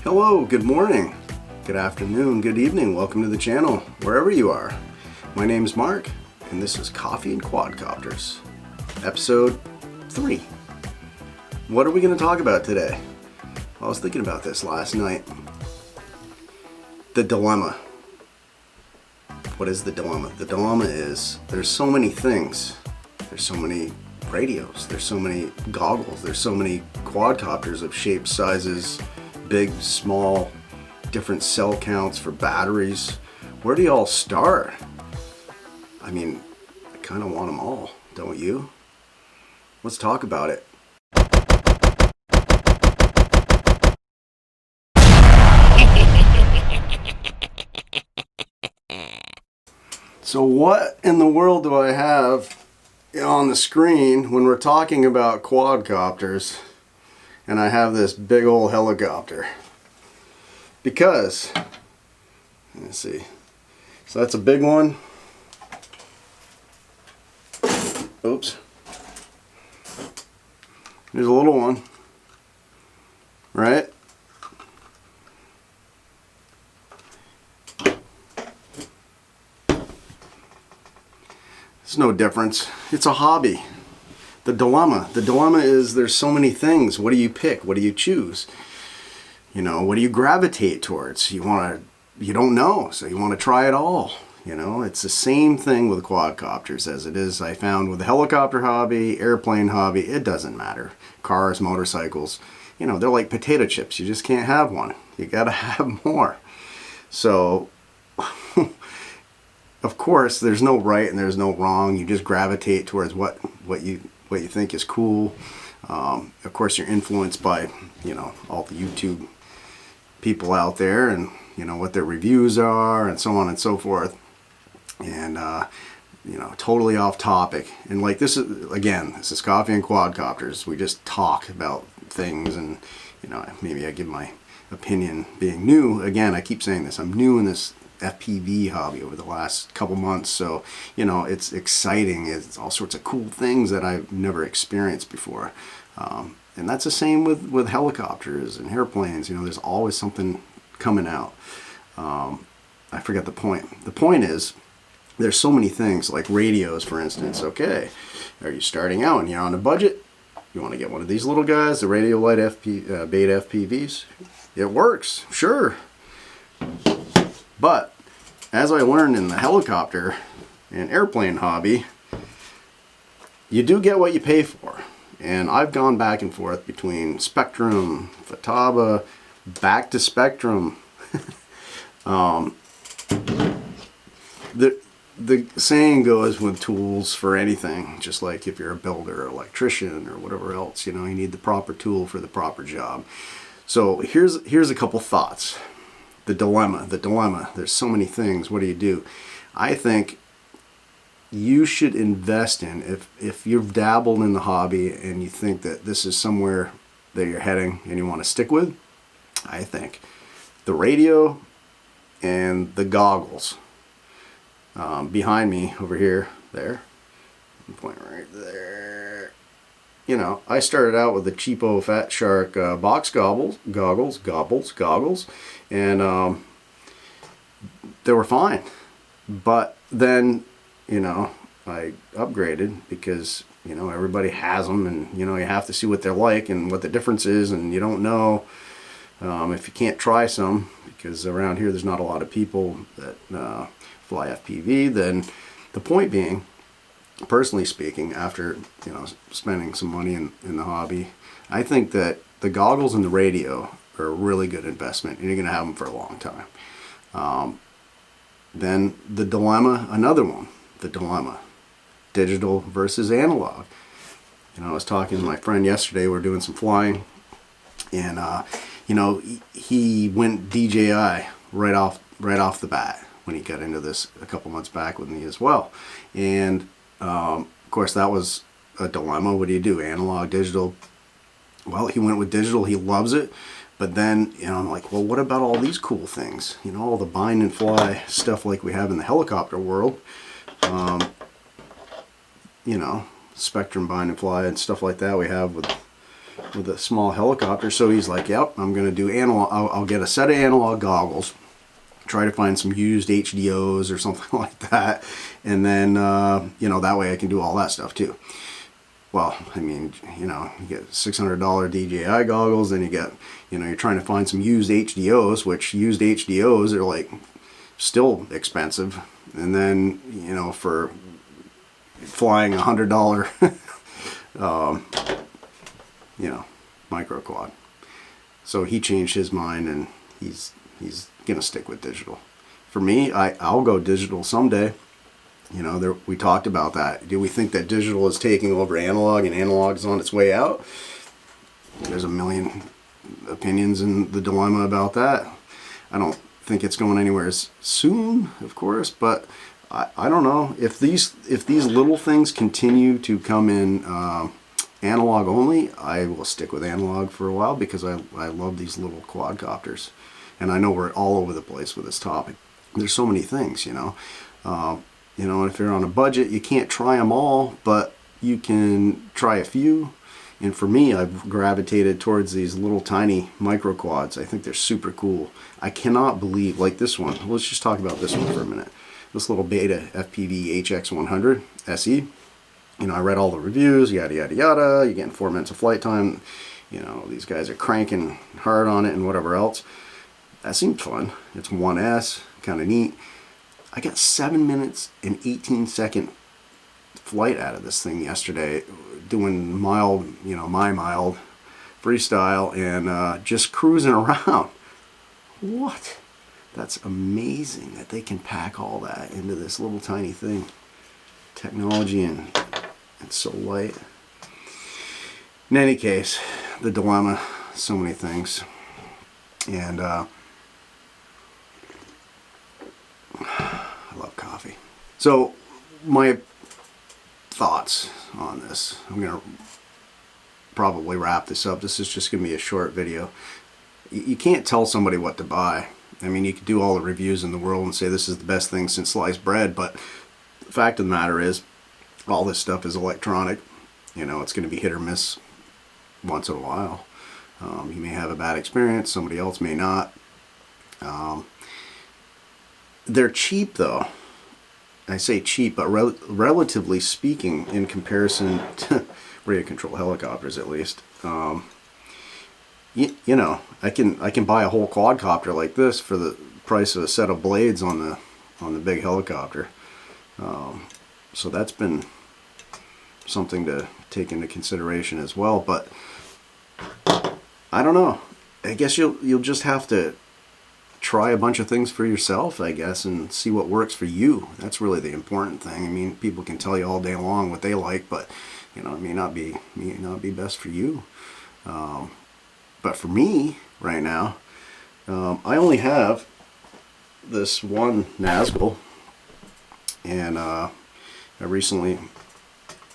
Hello, good morning, good afternoon, good evening, welcome to the channel, wherever you are. My name is Mark, and this is Coffee and Quadcopters, episode 3. What are we going to talk about today? I was thinking about this last night. The dilemma. What is the dilemma? The dilemma is there's so many things. There's so many radios, there's so many goggles, there's so many quadcopters of shapes, sizes, big, small, different cell counts for batteries. Where do you all start? I mean, I kind of want them all, don't you? Let's talk about it. So what in the world do I have on the screen when we're talking about quadcopters and I have this big old helicopter? Because, let's see, so that's a big one. Oops. There's a little one, right? It's no difference. It's a hobby. The dilemma is there's so many things. What do you pick? What do you choose? You know, what do you gravitate towards? You don't know, so you want to try it all. You know, it's the same thing with quadcopters as it is, I found, with the helicopter hobby, airplane hobby. It doesn't matter. Cars, motorcycles, you know, they're like potato chips. You just can't have one. You gotta have more. So of course, there's no right and there's no wrong. You just gravitate towards what you think is cool. Of course, you're influenced by, you know, all the YouTube people out there and, you know, what their reviews are and so on and so forth. And, you know, totally off topic. And like this is Coffee and Quadcopters. We just talk about things and, you know, maybe I give my opinion being new. Again, I keep saying this. I'm new in this FPV hobby over the last couple months, so you know it's exciting. It's all sorts of cool things that I've never experienced before, and that's the same with helicopters and airplanes. You know, there's always something coming out. I forget the point. The point is there's so many things, like radios, for instance. Okay, are you starting out and you're on a budget? You want to get one of these little guys, the Radiolite Beta FPVs? It works, sure. But as I learned in the helicopter and airplane hobby, you do get what you pay for. And I've gone back and forth between Spectrum, Futaba, back to Spectrum. The saying goes with tools for anything, just like if you're a builder or electrician or whatever else, you know, you need the proper tool for the proper job. So here's a couple thoughts. The dilemma. There's so many things. What do you do? I think you should invest in, if you've dabbled in the hobby and you think that this is somewhere that you're heading and you want to stick with, I think the radio and the goggles behind me over here, there, I'm pointing right there. You know, I started out with the cheapo Fat Shark box goggles, and they were fine. But then, you know, I upgraded because, you know, everybody has them, and, you know, you have to see what they're like and what the difference is, and you don't know if you can't try some, because around here there's not a lot of people that fly FPV. Then the point being, personally speaking, after, you know, spending some money in the hobby, I think that the goggles and the radio are a really good investment, and you're going to have them for a long time. Then the dilemma, another one, the dilemma, digital versus analog. You know, I was talking to my friend yesterday, we were doing some flying, and you know, he went DJI right off the bat when he got into this a couple months back with me as well. And of course, that was a dilemma. What do you do? Analog, digital? Well, he went with digital. He loves it. But then, you know, I'm like, well, what about all these cool things? You know, all the bind and fly stuff like we have in the helicopter world. You know, Spectrum bind and fly and stuff like that we have with with a small helicopter. So he's like, yep, I'm going to do analog. I'll get a set of analog goggles, try to find some used HDOs or something like that. And then, you know, that way I can do all that stuff too. Well, I mean, you know, you get $600 DJI goggles, and you get, you know, you're trying to find some used HDOs, which used HDOs are like still expensive. And then, you know, for flying $100, you know, micro quad. So he changed his mind, and he's gonna stick with digital. For me, I'll go digital someday. You know, we talked about that. Do we think that digital is taking over analog and analog is on its way out? There's a million opinions in the dilemma about that. I don't think it's going anywhere soon, of course, but I don't know. If these little things continue to come in analog only, I will stick with analog for a while, because I love these little quadcopters. And I know we're all over the place with this topic. There's so many things, you know. You know, if you're on a budget, you can't try them all, but you can try a few. And for me, I've gravitated towards these little tiny micro quads. I think they're super cool. I cannot believe, like this one. Let's just talk about this one for a minute. This little Beta FPV HX100 SE. You know, I read all the reviews, yada, yada, yada. You're getting 4 minutes of flight time. You know, these guys are cranking hard on it and whatever else. That seemed fun. It's 1S, kind of neat. I got 7 minutes and 18-second flight out of this thing yesterday, doing mild, you know, my mild freestyle, and just cruising around. What? That's amazing that they can pack all that into this little tiny thing. Technology, and it's so light. In any case, the dilemma, so many things. And I love coffee. So my thoughts on this, I'm going to probably wrap this up. This is just going to be a short video. You can't tell somebody what to buy. I mean, you could do all the reviews in the world and say this is the best thing since sliced bread, but the fact of the matter is, all this stuff is electronic. You know, it's going to be hit or miss once in a while. You may have a bad experience, somebody else may not. They're cheap, though. I say cheap, but relatively speaking, in comparison to radio control helicopters, at least. You know, I can buy a whole quadcopter like this for the price of a set of blades on the big helicopter. So that's been something to take into consideration as well. But I don't know. I guess you'll just have to try a bunch of things for yourself, I guess, and see what works for you. That's really the important thing. I mean, people can tell you all day long what they like, but you know, it may not be best for you. But for me right now, I only have this one Nazgul, and I recently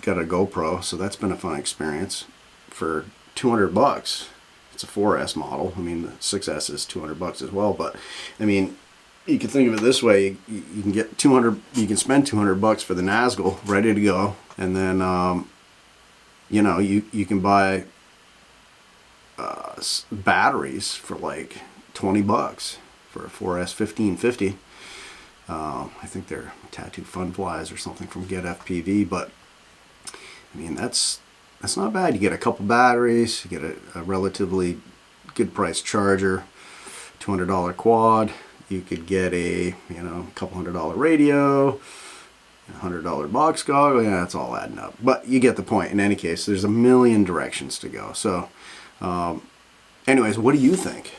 got a GoPro, so that's been a fun experience for $200. It's a 4S model. I mean, the 6S is $200 as well, but I mean, you can think of it this way: you can get 200. You can spend $200 for the Nazgul, ready to go, and then you know, you can buy batteries for like $20 for a 4S 1550. I think they're Tattoo Fun Flies or something from Get FPV, but I mean, that's not bad. You get a couple batteries, you get a relatively good price charger, $200 quad. You could get a, you know, couple $100 radio, $100 box goggle. Yeah, that's all adding up. But you get the point. In any case, there's a million directions to go. So, anyways, what do you think?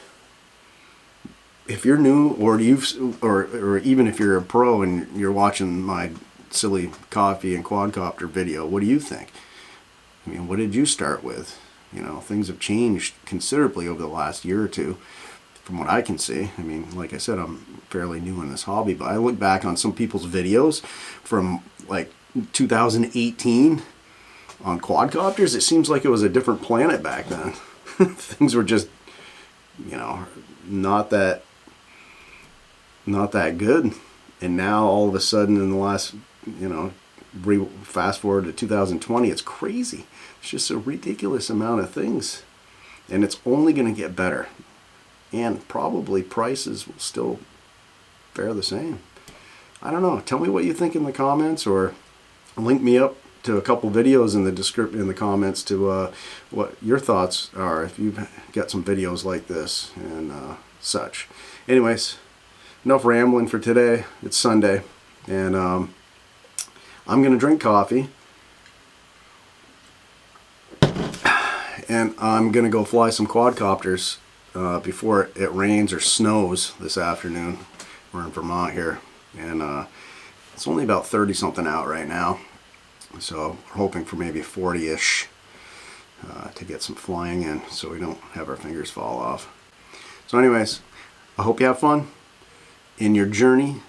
If you're new, or even if you're a pro and you're watching my silly coffee and quadcopter video, what do you think? I mean, what did you start with? You know, things have changed considerably over the last year or two, from what I can see. I mean, like I said, I'm fairly new in this hobby, but I look back on some people's videos from like 2018 on quadcopters. It seems like it was a different planet back then. Things were just, you know, not that good. And now all of a sudden, in the last, you know, fast forward to 2020, it's crazy. It's just a ridiculous amount of things. And it's only going to get better. And probably prices will still fare the same. I don't know. Tell me what you think in the comments, or link me up to a couple videos in the comments to what your thoughts are if you've got some videos like this and such. Anyways, enough rambling for today. It's Sunday, and I'm gonna drink coffee, and I'm gonna go fly some quadcopters before it rains or snows this afternoon. We're in Vermont here, and it's only about 30 something out right now. So we're hoping for maybe 40-ish to get some flying in so we don't have our fingers fall off. So anyways, I hope you have fun in your journey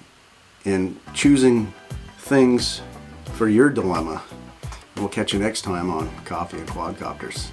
in choosing things for your dilemma. We'll catch you next time on Coffee and Quadcopters.